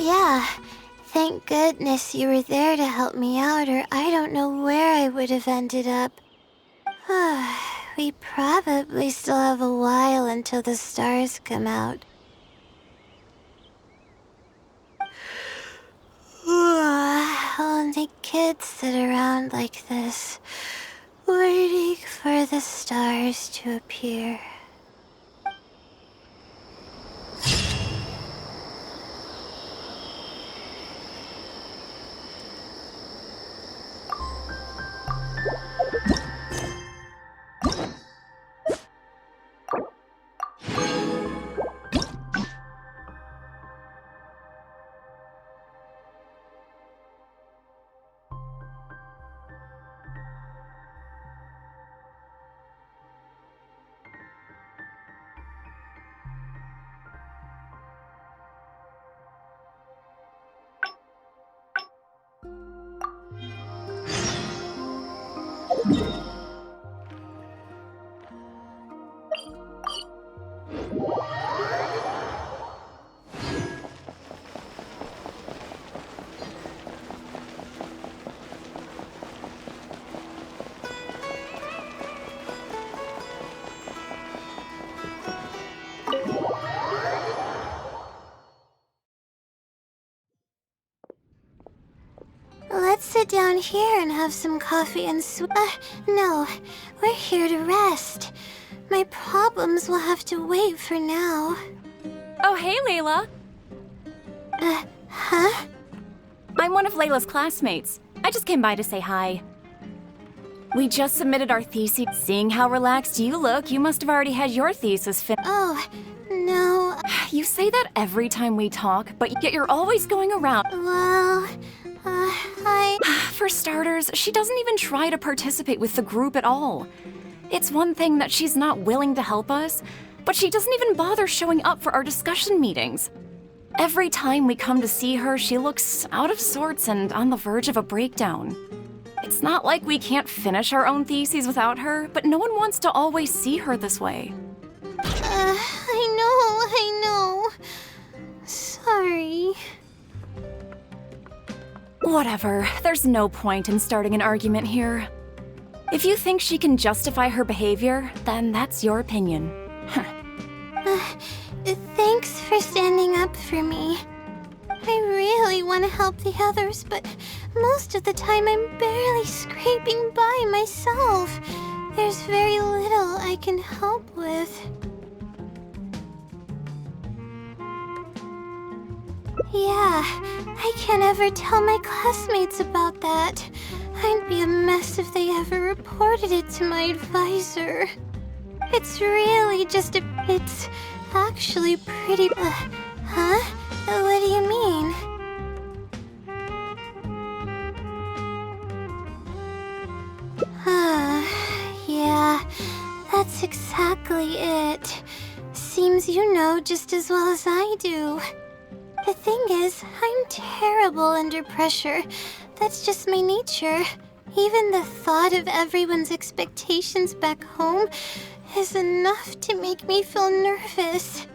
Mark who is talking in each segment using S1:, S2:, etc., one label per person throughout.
S1: Yeah. Thank goodness you were there to help me out, or I don't know where I would have ended up. We probably still have a while until the stars come out. Only kids sit around like this, waiting for the stars to appear. Let's sit down here and have some coffee and no. We're here to rest. My problems will have to wait for now.
S2: Oh, hey, Layla.
S1: Huh?
S2: I'm one of Layla's classmates. I just came by to say hi. We just submitted our thesis. Seeing how relaxed you look, you must have already had your thesis finished.
S1: Oh, no.
S2: You say that every time we talk, but yet you're always going around.
S1: Well,
S2: For starters, she doesn't even try to participate with the group at all. It's one thing that she's not willing to help us, but she doesn't even bother showing up for our discussion meetings. Every time we come to see her, she looks out of sorts and on the verge of a breakdown. It's not like we can't finish our own theses without her, but no one wants to always see her this way.
S1: I know. Sorry.
S2: Whatever, there's no point in starting an argument here. If you think she can justify her behavior, then that's your opinion.
S1: Thanks for standing up for me. I really want to help the others, but most of the time I'm barely scraping by myself. There's very little I can help with. Yeah, I can't ever tell my classmates about that. I'd be a mess if they ever reported it to my advisor. It's really just it's actually pretty... huh? What do you mean? Yeah, that's exactly it. Seems you know just as well as I do. The thing is, I'm terrible under pressure. That's just my nature. Even the thought of everyone's expectations back home is enough to make me feel nervous.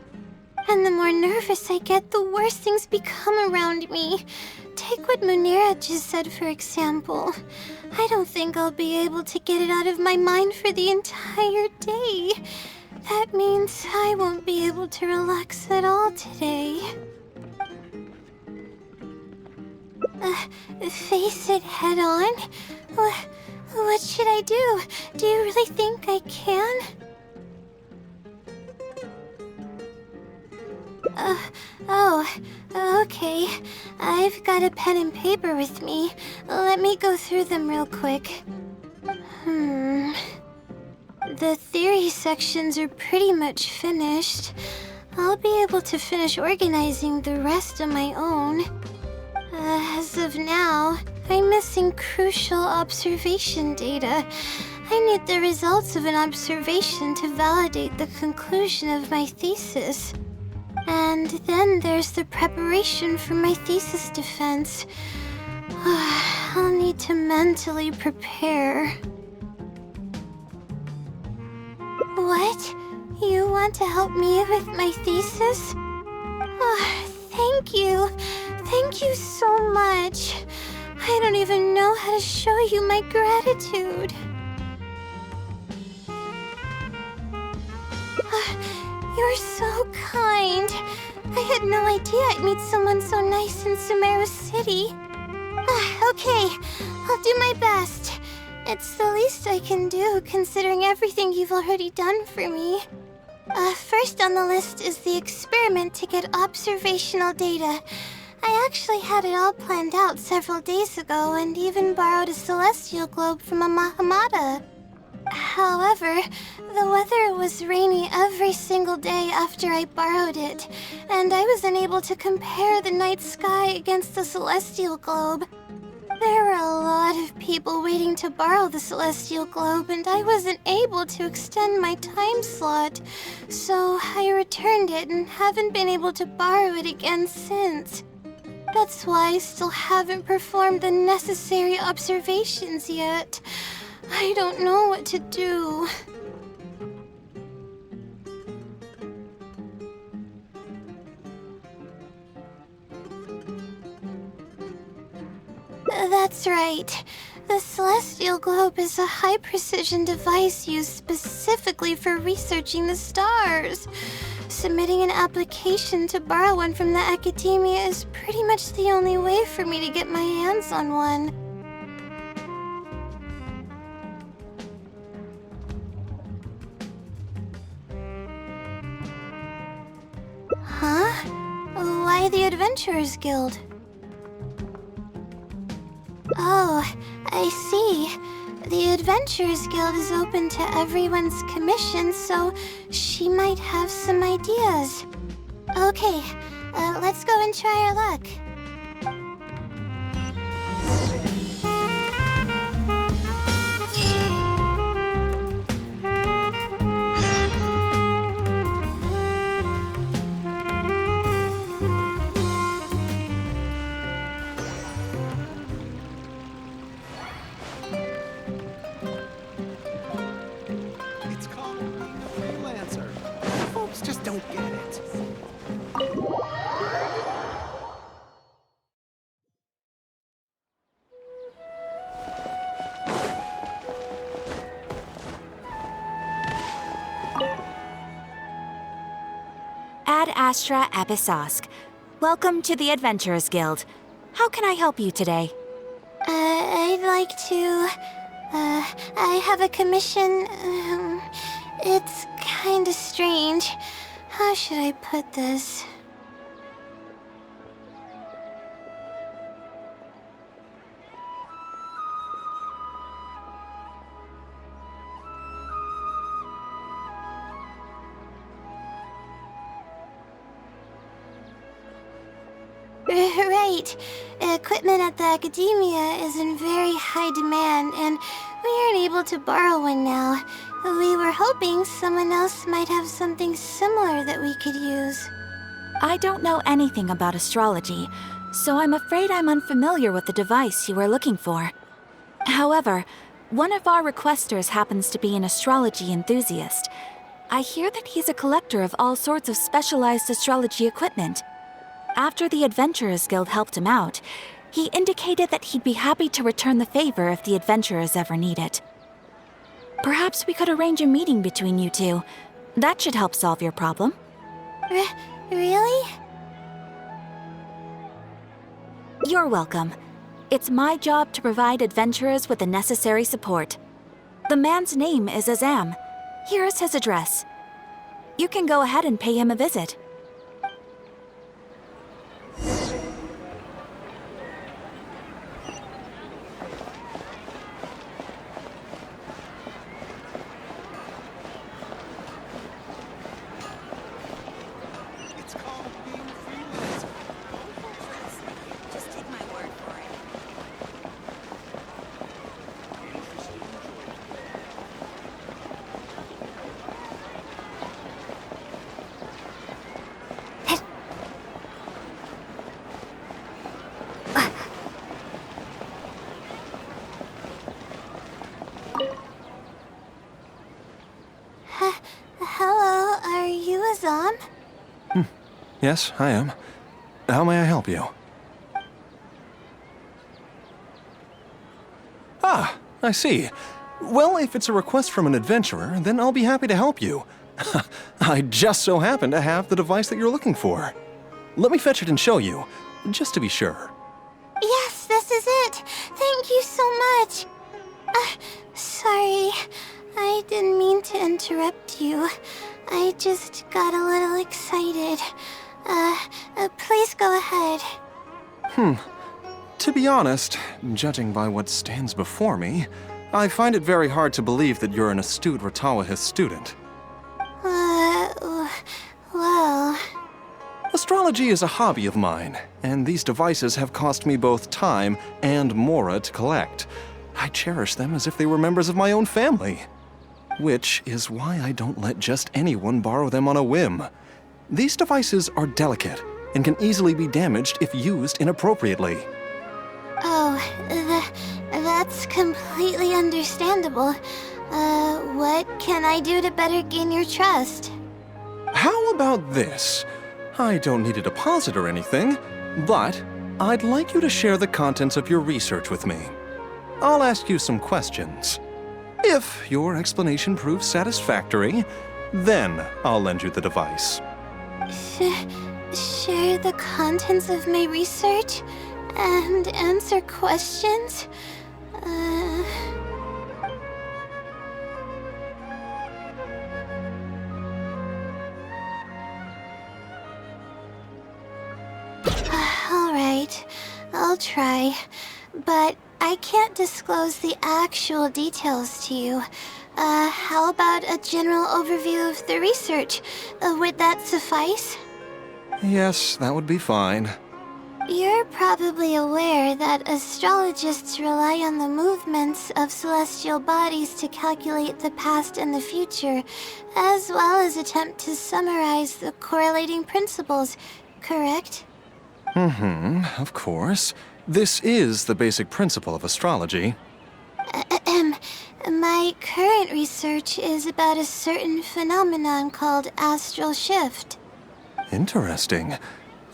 S1: And the more nervous I get, the worse things become around me. Take what Munira just said, for example. I don't think I'll be able to get it out of my mind for the entire day. That means I won't be able to relax at all today. Face it head on? What should I do? Do you really think I can? Okay. I've got a pen and paper with me. Let me go through them real quick. The theory sections are pretty much finished. I'll be able to finish organizing the rest on my own. As of now, I'm missing crucial observation data. I need the results of an observation to validate the conclusion of my thesis. And then there's the preparation for my thesis defense. I'll need to mentally prepare. What? You want to help me with my thesis? Thank you. Thank you so much. I don't even know how to show you my gratitude. You're so kind. I had no idea I'd meet someone so nice in Sumeru City. Okay, I'll do my best. It's the least I can do, considering everything you've already done for me. First on the list is the experiment to get observational data. I actually had it all planned out several days ago and even borrowed a celestial globe from a Mahamata. However, the weather was rainy every single day after I borrowed it, and I was unable to compare the night sky against the celestial globe. There were a lot of people waiting to borrow the celestial globe, and I wasn't able to extend my time slot, so I returned it and haven't been able to borrow it again since. That's why I still haven't performed the necessary observations yet. I don't know what to do. That's right. The Celestial Globe is a high-precision device used specifically for researching the stars. Submitting an application to borrow one from the academia is pretty much the only way for me to get my hands on one. Huh? Why the Adventurers Guild? Oh, I see. The Adventurers Guild is open to everyone's commission, so she might have some ideas. Okay, let's go and try our luck.
S3: It's called being a freelancer. Folks just don't get it.
S4: Ad Astra Abyssosque. Welcome to the Adventurers Guild. How can I help you today?
S1: I'd like to... I have a commission. It's kinda strange. How should I put this? Right. Equipment at the academia is in very high demand, and we aren't able to borrow one now. We were hoping someone else might have something similar that we could use.
S4: I don't know anything about astrology, so I'm afraid I'm unfamiliar with the device you are looking for. However, one of our requesters happens to be an astrology enthusiast. I hear that he's a collector of all sorts of specialized astrology equipment. After the Adventurers Guild helped him out, he indicated that he'd be happy to return the favor if the adventurers ever need it. Perhaps we could arrange a meeting between you two. That should help solve your problem.
S1: Really?
S4: You're welcome. It's my job to provide adventurers with the necessary support. The man's name is Azam. Here is his address. You can go ahead and pay him a visit.
S3: It's called being a freelancer.
S4: Just take my word for it.
S1: Hello, are you Azam?
S5: Yes, I am. How may I help you? Ah, I see. Well, if it's a request from an adventurer, then I'll be happy to help you. I just so happen to have the device that you're looking for. Let me fetch it and show you, just to be sure.
S1: Yes, this is it. Thank you so much. Sorry, I didn't mean to interrupt you. I just got a little excited. Please go ahead.
S5: To be honest, judging by what stands before me, I find it very hard to believe that you're an astute Ratawahist student.
S1: Well...
S5: Astrology is a hobby of mine, and these devices have cost me both time and mora to collect. I cherish them as if they were members of my own family. Which is why I don't let just anyone borrow them on a whim. These devices are delicate and can easily be damaged if used inappropriately.
S1: Oh, that's completely understandable. What can I do to better gain your trust?
S5: How about this? I don't need a deposit or anything, but I'd like you to share the contents of your research with me. I'll ask you some questions. If your explanation proves satisfactory, then I'll lend you the device.
S1: Share the contents of my research and answer questions? Alright, I'll try. But I can't disclose the actual details to you. How about a general overview of the research? Would that suffice?
S5: Yes, that would be fine.
S1: You're probably aware that astrologists rely on the movements of celestial bodies to calculate the past and the future, as well as attempt to summarize the correlating principles, correct?
S5: Of course. This is the basic principle of astrology.
S1: My current research is about a certain phenomenon called astral shift.
S5: Interesting.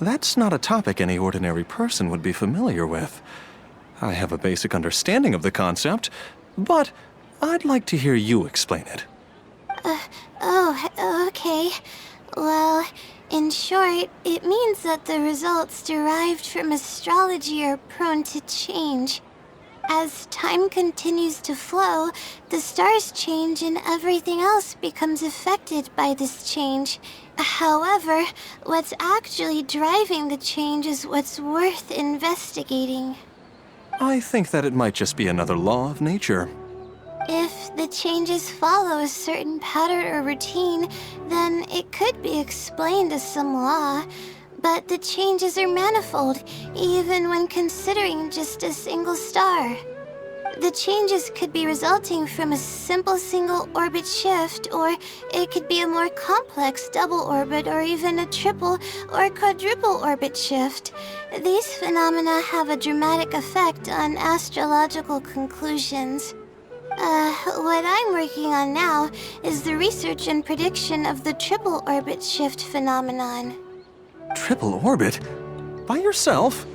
S5: That's not a topic any ordinary person would be familiar with. I have a basic understanding of the concept, but I'd like to hear you explain it.
S1: Okay. Well, in short, it means that the results derived from astrology are prone to change. As time continues to flow, the stars change and everything else becomes affected by this change. However, what's actually driving the change is what's worth investigating.
S5: I think that it might just be another law of nature.
S1: If the changes follow a certain pattern or routine, then it could be explained as some law. But the changes are manifold, even when considering just a single star. The changes could be resulting from a simple single orbit shift, or it could be a more complex double orbit, or even a triple or quadruple orbit shift. These phenomena have a dramatic effect on astrological conclusions. What I'm working on now is the research and prediction of the triple orbit shift phenomenon.
S5: Triple orbit? By yourself?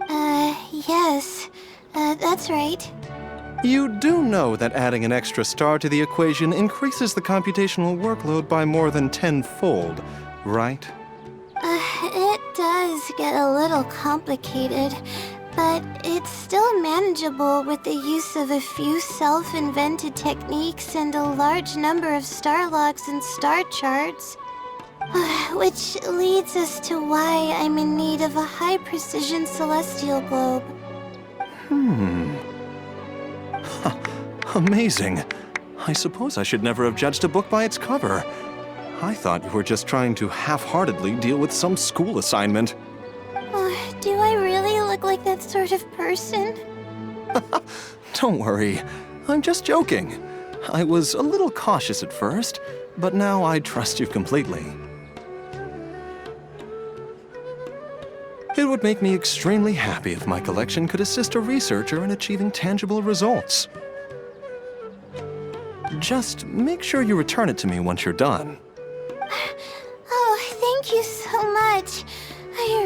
S1: Yes. That's right.
S5: You do know that adding an extra star to the equation increases the computational workload by more than tenfold, right?
S1: It does get a little complicated, but it's still manageable with the use of a few self-invented techniques and a large number of star logs and star charts. Which leads us to why I'm in need of a high-precision celestial globe.
S5: Amazing. I suppose I should never have judged a book by its cover. I thought you were just trying to half-heartedly deal with some school assignment.
S1: Do I really look like that sort of person?
S5: Don't worry. I'm just joking. I was a little cautious at first, but now I trust you completely. It would make me extremely happy if my collection could assist a researcher in achieving tangible results. Just make sure you return it to me once you're done.
S1: Oh, thank you so much. I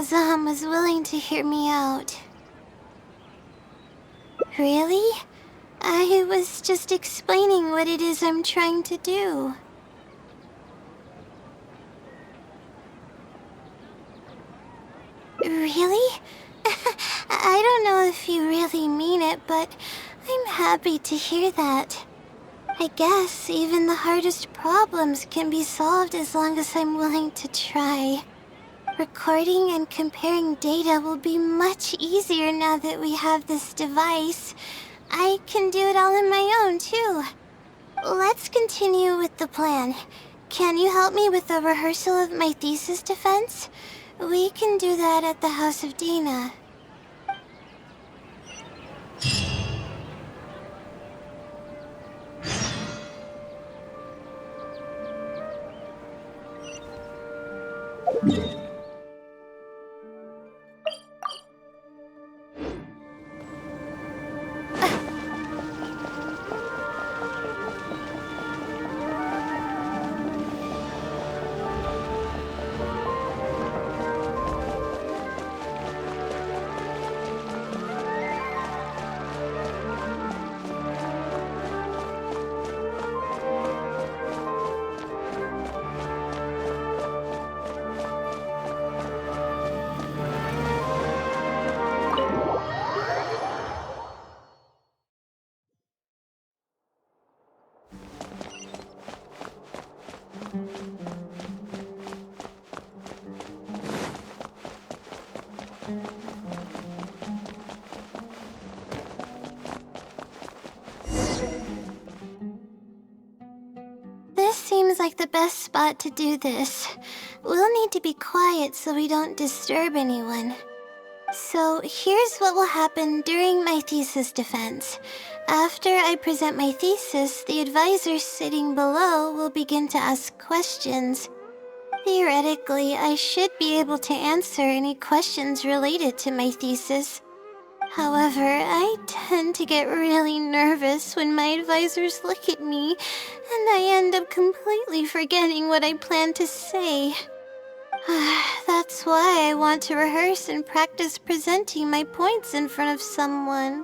S1: Azam was willing to hear me out. Really? I was just explaining what it is I'm trying to do. Really? I don't know if you really mean it, but I'm happy to hear that. I guess even the hardest problems can be solved as long as I'm willing to try. Recording and comparing data will be much easier now that we have this device. I can do it all on my own, too. Let's continue with the plan. Can you help me with the rehearsal of my thesis defense? We can do that at the House of Dana. This seems like the best spot to do this. We'll need to be quiet so we don't disturb anyone. So here's what will happen during my thesis defense. After I present my thesis, the advisor sitting below will begin to ask questions. Theoretically, I should be able to answer any questions related to my thesis. However, I tend to get really nervous when my advisors look at me, and I end up completely forgetting what I plan to say. That's why I want to rehearse and practice presenting my points in front of someone.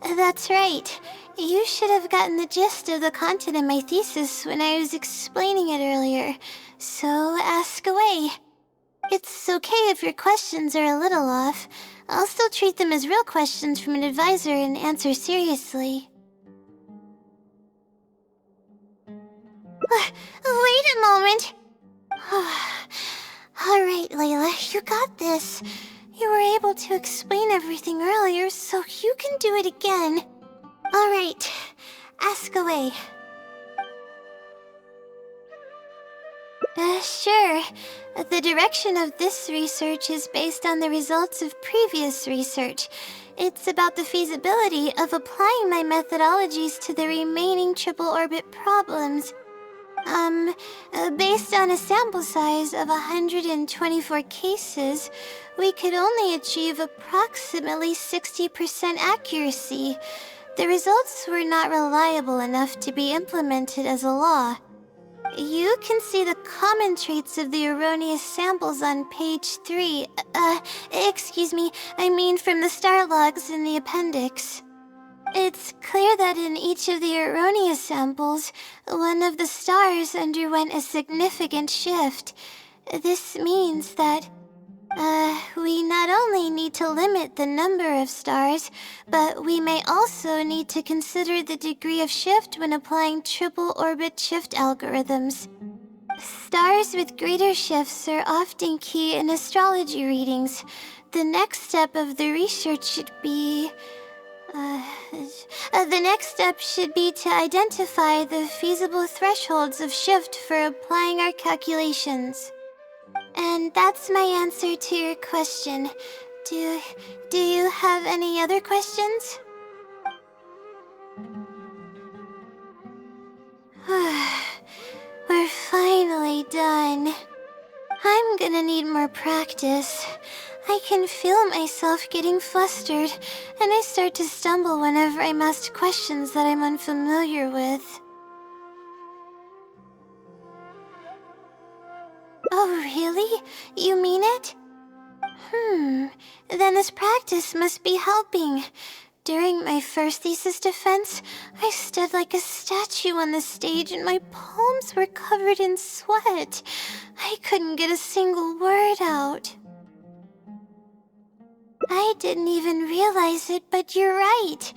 S1: That's right. You should have gotten the gist of the content of my thesis when I was explaining it earlier, so ask away. It's okay if your questions are a little off. I'll still treat them as real questions from an advisor and answer seriously. Wait a moment. Alright, Layla, you got this. You were able to explain everything earlier, so you can do it again. Alright, ask away. Sure. The direction of this research is based on the results of previous research. It's about the feasibility of applying my methodologies to the remaining triple orbit problems. Based on a sample size of 124 cases, we could only achieve approximately 60% accuracy. The results were not reliable enough to be implemented as a law. You can see the common traits of the erroneous samples on page 3. Excuse me, I mean from the star logs in the appendix. It's clear that in each of the erroneous samples, one of the stars underwent a significant shift. This means that, we not only need to limit the number of stars, but we may also need to consider the degree of shift when applying triple orbit shift algorithms. Stars with greater shifts are often key in astrology readings. The next step of the research should be... the next step should be to identify the feasible thresholds of shift for applying our calculations. And that's my answer to your question. Do you have any other questions? We're finally done. I'm gonna need more practice. I can feel myself getting flustered, and I start to stumble whenever I'm asked questions that I'm unfamiliar with. Oh, Oh, really? You mean it? Then this practice must be helping. During my first thesis defense, I stood like a statue on the stage and my palms were covered in sweat. I couldn't get a single word out. I didn't even realize it, but you're right.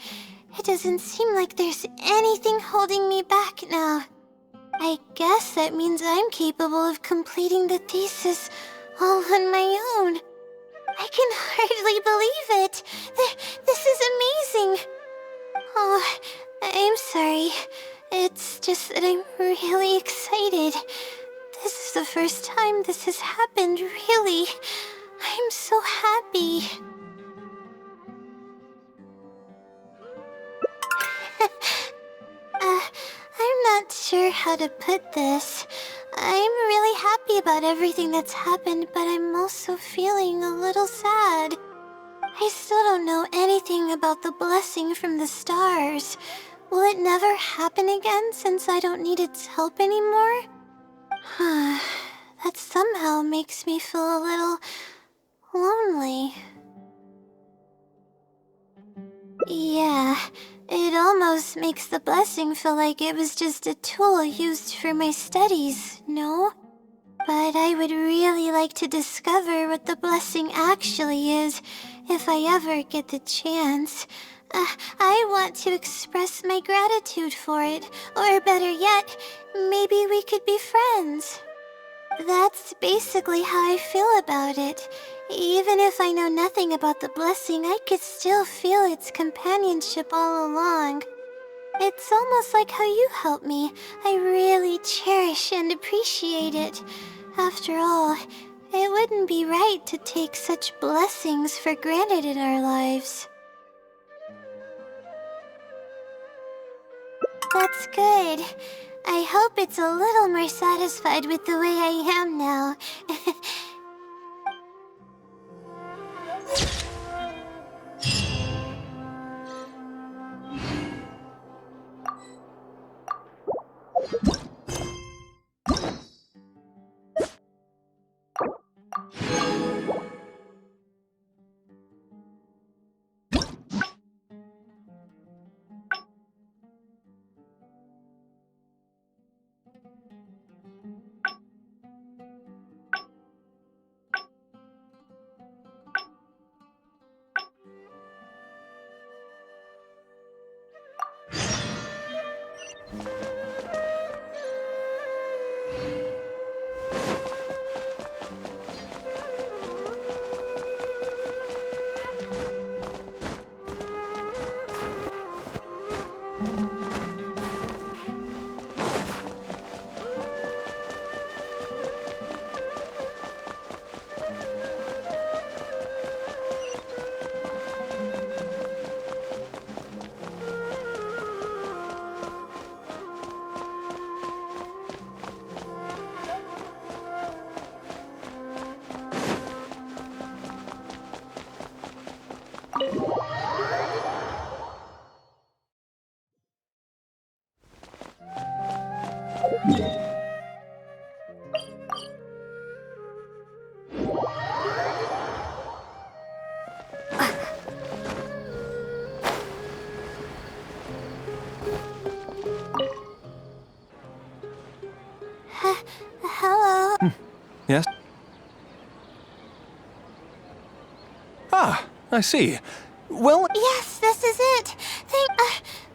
S1: It doesn't seem like there's anything holding me back now. I guess that means I'm capable of completing the thesis all on my own. I can hardly believe it. This is amazing. Oh, I'm sorry. It's just that I'm really excited. This is the first time this has happened, really. I'm so happy. I'm not sure how to put this. I'm really happy about everything that's happened, but I'm also feeling a little sad. I still don't know anything about the blessing from the stars. Will it never happen again since I don't need its help anymore? That somehow makes me feel a little lonely. Yeah, it almost makes the blessing feel like it was just a tool used for my studies, no? But I would really like to discover what the blessing actually is, if I ever get the chance. I want to express my gratitude for it, or better yet, maybe we could be friends. That's basically how I feel about it. Even if I know nothing about the blessing, I could still feel its companionship all along. It's almost like how you helped me. I really cherish and appreciate it. After all, it wouldn't be right to take such blessings for granted in our lives. That's good. I hope it's a little more satisfied with the way I am now. Hello?
S5: Yes? Ah, I see. Well,
S1: Yes, this is it.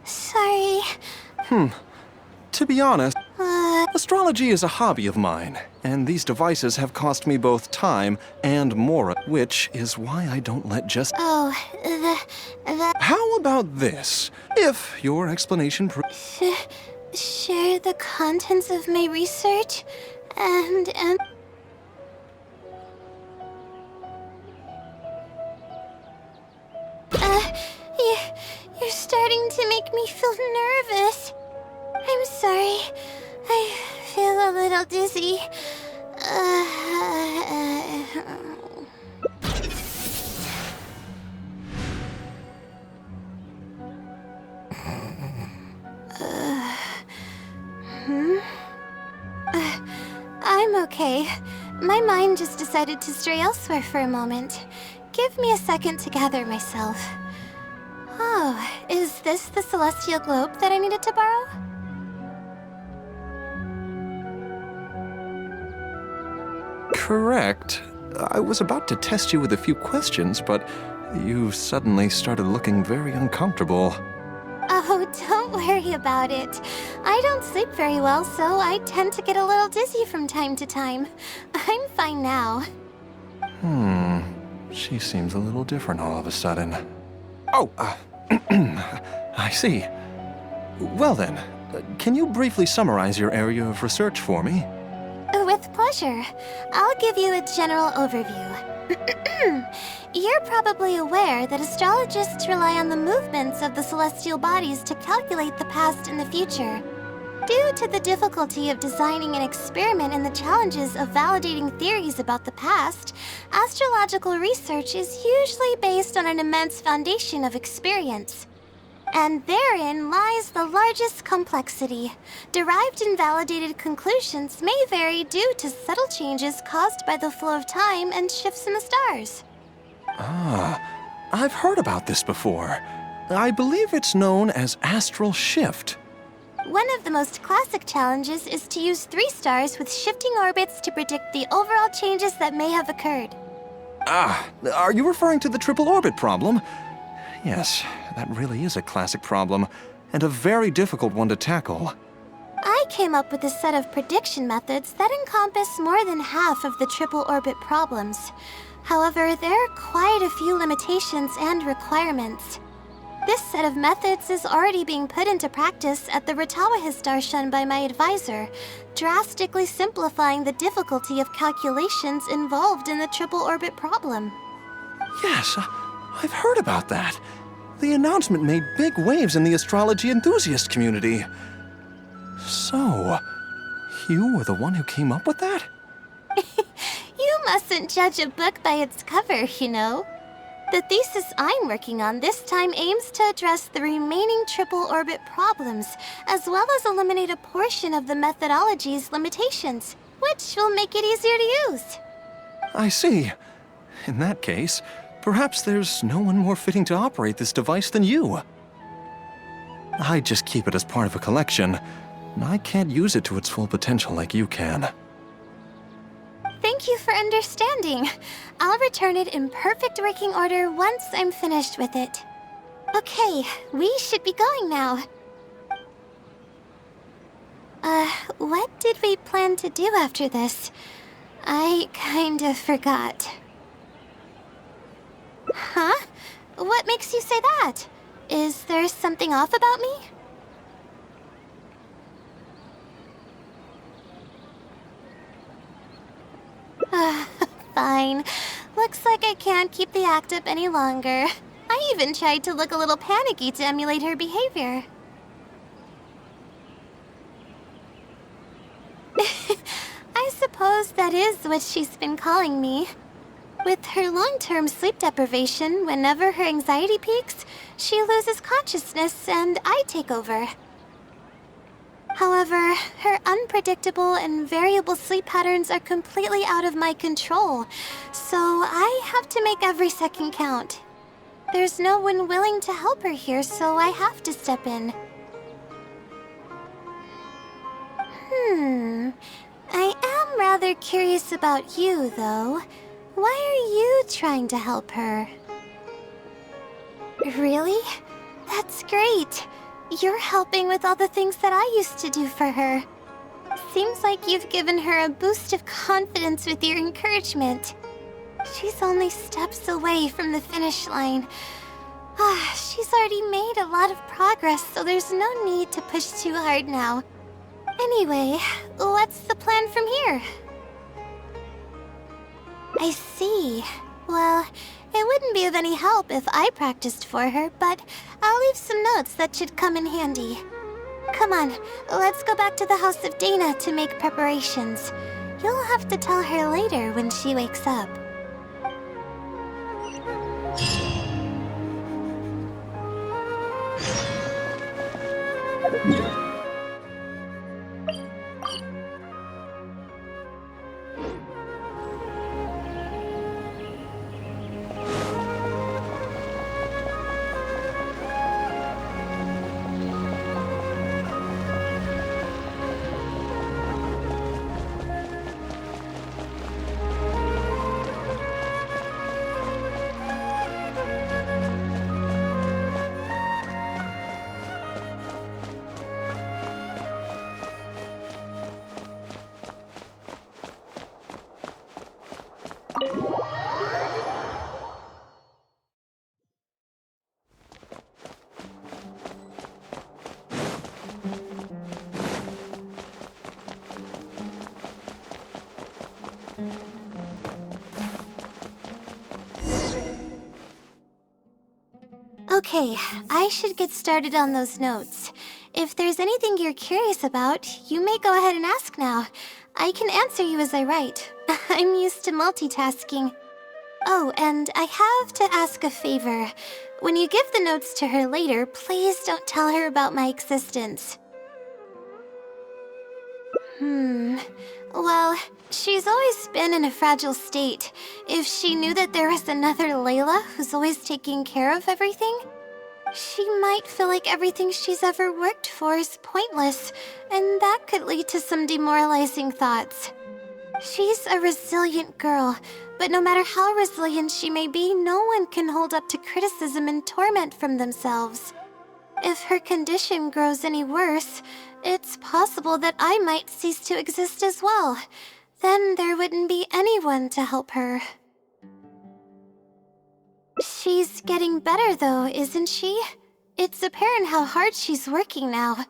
S1: Sorry.
S5: to be honest, astrology is a hobby of mine, and these devices have cost me both time and mora, which is why I don't let just...
S1: Oh,
S5: How about this? If your explanation
S1: share the contents of my research and you're starting to make me feel nervous. I'm sorry. I feel a little dizzy. I'm okay. My mind just decided to stray elsewhere for a moment. Give me a second to gather myself. Oh, is this the celestial globe that I needed to borrow?
S5: Correct. I was about to test you with a few questions, but you suddenly started looking very uncomfortable.
S1: Oh, don't worry about it. I don't sleep very well, so I tend to get a little dizzy from time to time. I'm fine now.
S5: She seems a little different all of a sudden. Oh, I see. Well then, can you briefly summarize your area of research for me?
S1: With pleasure. I'll give you a general overview. You're probably aware that astrologists rely on the movements of the celestial bodies to calculate the past and the future. Due to the difficulty of designing an experiment and the challenges of validating theories about the past, astrological research is usually based on an immense foundation of experience. And therein lies the largest complexity. Derived and validated conclusions may vary due to subtle changes caused by the flow of time and shifts in the stars.
S5: I've heard about this before. I believe it's known as astral shift.
S1: One of the most classic challenges is to use 3 stars with shifting orbits to predict the overall changes that may have occurred.
S5: Are you referring to the triple orbit problem? Yes, that really is a classic problem, and a very difficult one to tackle.
S1: I came up with a set of prediction methods that encompass more than half of the triple orbit problems. However, there are quite a few limitations and requirements. This set of methods is already being put into practice at the Ratawa Darshan by my advisor, drastically simplifying the difficulty of calculations involved in the triple orbit problem.
S5: Yes, I've heard about that. The announcement made big waves in the astrology enthusiast community. So, you were the one who came up with that?
S1: You mustn't judge a book by its cover, you know. The thesis I'm working on this time aims to address the remaining triple orbit problems, as well as eliminate a portion of the methodology's limitations, which will make it easier to use.
S5: I see. In that case, perhaps there's no one more fitting to operate this device than you. I just keep it as part of a collection. I can't use it to its full potential like you can.
S1: Thank you for understanding. I'll return it in perfect working order once I'm finished with it. Okay, we should be going now. What did we plan to do after this? I kind of forgot. Huh? What makes you say that? Is there something off about me? Fine. Looks like I can't keep the act up any longer. I even tried to look a little panicky to emulate her behavior. I suppose that is what she's been calling me. With her long-term sleep deprivation, whenever her anxiety peaks, she loses consciousness and I take over. However, her unpredictable and variable sleep patterns are completely out of my control, so I have to make every second count. There's no one willing to help her here, so I have to step in. I am rather curious about you, though. Why are you trying to help her? Really? That's great. You're helping with all the things that I used to do for her. Seems like you've given her a boost of confidence with your encouragement. She's only steps away from the finish line. She's already made a lot of progress, so there's no need to push too hard now. Anyway, what's the plan from here? I see. Well, it wouldn't be of any help if I practiced for her, but I'll leave some notes that should come in handy. Come on, let's go back to the house of Dana to make preparations. You'll have to tell her later when she wakes up. Okay, I should get started on those notes. If there's anything you're curious about, you may go ahead and ask now. I can answer you as I write. I'm used to multitasking. Oh, and I have to ask a favor. When you give the notes to her later, please don't tell her about my existence. Well, she's always been in a fragile state. If she knew that there was another Layla who's always taking care of everything, she might feel like everything she's ever worked for is pointless, and that could lead to some demoralizing thoughts. She's a resilient girl, but no matter how resilient she may be, no one can hold up to criticism and torment from themselves. If her condition grows any worse, it's possible that I might cease to exist as well. Then there wouldn't be anyone to help her. She's getting better though, isn't she? It's apparent how hard she's working now.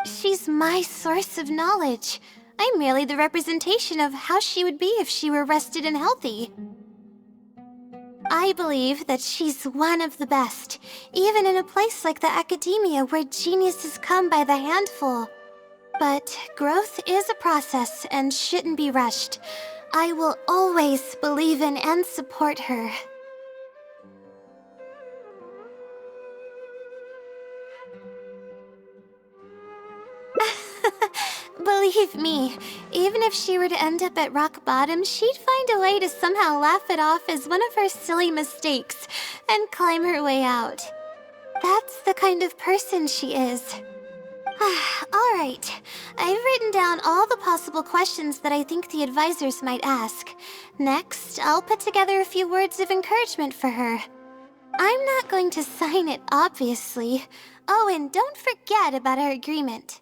S1: She's my source of knowledge. I'm merely the representation of how she would be if she were rested and healthy. I believe that she's one of the best, even in a place like the academia where geniuses come by the handful. But growth is a process and shouldn't be rushed. I will always believe in and support her. Believe me, even if she were to end up at rock bottom, she'd find a way to somehow laugh it off as one of her silly mistakes and climb her way out. That's the kind of person she is. Alright, I've written down all the possible questions that I think the advisors might ask. Next, I'll put together a few words of encouragement for her. I'm not going to sign it, obviously. Oh, and don't forget about our agreement.